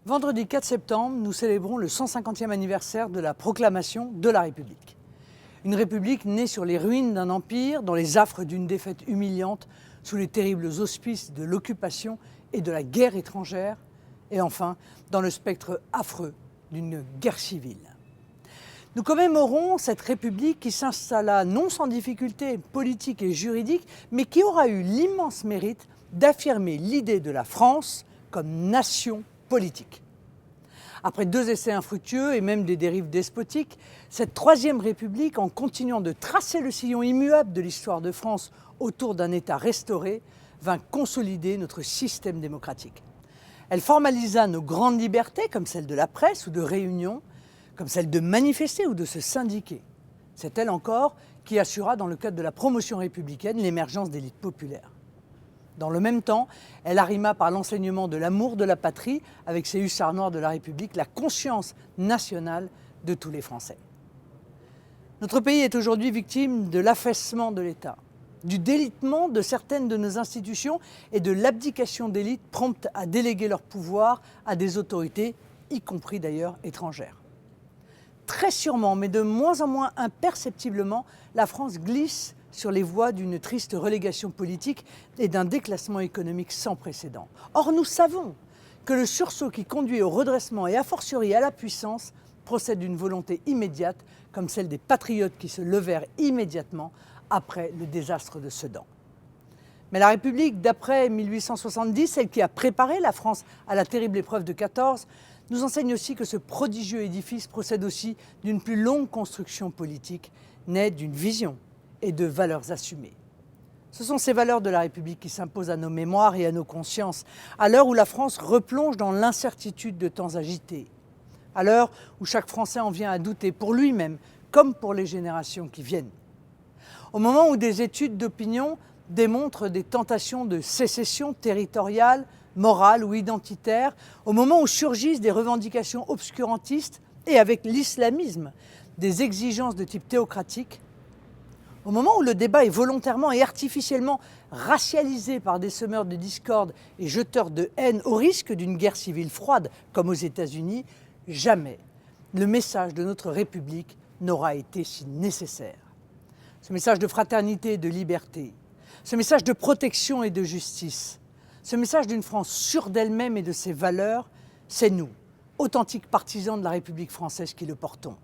Vendredi 4 septembre, nous célébrons le 150e anniversaire de la proclamation de la République. Une République née sur les ruines d'un empire, dans les affres d'une défaite humiliante, sous les terribles auspices de l'occupation et de la guerre étrangère, et enfin, dans le spectre affreux d'une guerre civile. Nous commémorons cette République qui s'installa non sans difficultés politiques et juridiques, mais qui aura eu l'immense mérite d'affirmer l'idée de la France comme nation politique. Après 2 essais infructueux et même des dérives despotiques, cette Troisième République, en continuant de tracer le sillon immuable de l'histoire de France autour d'un État restauré, vint consolider notre système démocratique. Elle formalisa nos grandes libertés, comme celle de la presse ou de réunion, comme celle de manifester ou de se syndiquer. C'est elle encore qui assura, dans le cadre de la promotion républicaine, l'émergence d'élites populaires. Dans le même temps, elle arrima par l'enseignement de l'amour de la patrie, avec ses hussards noirs de la République, la conscience nationale de tous les Français. Notre pays est aujourd'hui victime de l'affaissement de l'État, du délitement de certaines de nos institutions et de l'abdication d'élites promptes à déléguer leur pouvoir à des autorités, y compris d'ailleurs étrangères. Très sûrement, mais de moins en moins imperceptiblement, la France glisse sur les voies d'une triste relégation politique et d'un déclassement économique sans précédent. Or, nous savons que le sursaut qui conduit au redressement et a fortiori à la puissance procède d'une volonté immédiate, comme celle des patriotes qui se levèrent immédiatement après le désastre de Sedan. Mais la République d'après 1870, celle qui a préparé la France à la terrible épreuve de 14, nous enseigne aussi que ce prodigieux édifice procède aussi d'une plus longue construction politique, née d'une vision et de valeurs assumées. Ce sont ces valeurs de la République qui s'imposent à nos mémoires et à nos consciences, à l'heure où la France replonge dans l'incertitude de temps agités, à l'heure où chaque Français en vient à douter pour lui-même comme pour les générations qui viennent. Au moment où des études d'opinion démontrent des tentations de sécession territoriale, morale ou identitaire, au moment où surgissent des revendications obscurantistes et avec l'islamisme, des exigences de type théocratique, au moment où le débat est volontairement et artificiellement racialisé par des semeurs de discorde et jeteurs de haine au risque d'une guerre civile froide comme aux États-Unis, jamais le message de notre République n'aura été si nécessaire. Ce message de fraternité et de liberté, ce message de protection et de justice, ce message d'une France sûre d'elle-même et de ses valeurs, c'est nous, authentiques partisans de la République française, qui le portons.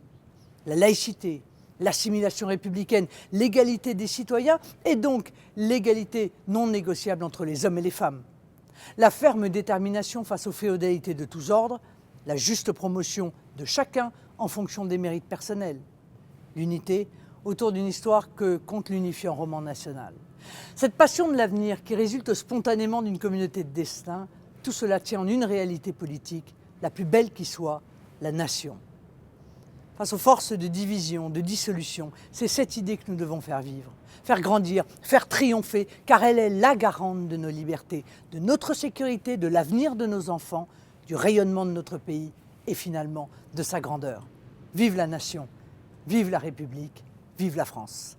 La laïcité, l'assimilation républicaine, l'égalité des citoyens et donc l'égalité non négociable entre les hommes et les femmes. La ferme détermination face aux féodalités de tous ordres, la juste promotion de chacun en fonction des mérites personnels. L'unité autour d'une histoire que compte l'unifiant roman national. Cette passion de l'avenir qui résulte spontanément d'une communauté de destin, tout cela tient en une réalité politique, la plus belle qui soit, la nation. Face aux forces de division, de dissolution, c'est cette idée que nous devons faire vivre, faire grandir, faire triompher, car elle est la garante de nos libertés, de notre sécurité, de l'avenir de nos enfants, du rayonnement de notre pays et finalement de sa grandeur. Vive la nation, vive la République, vive la France.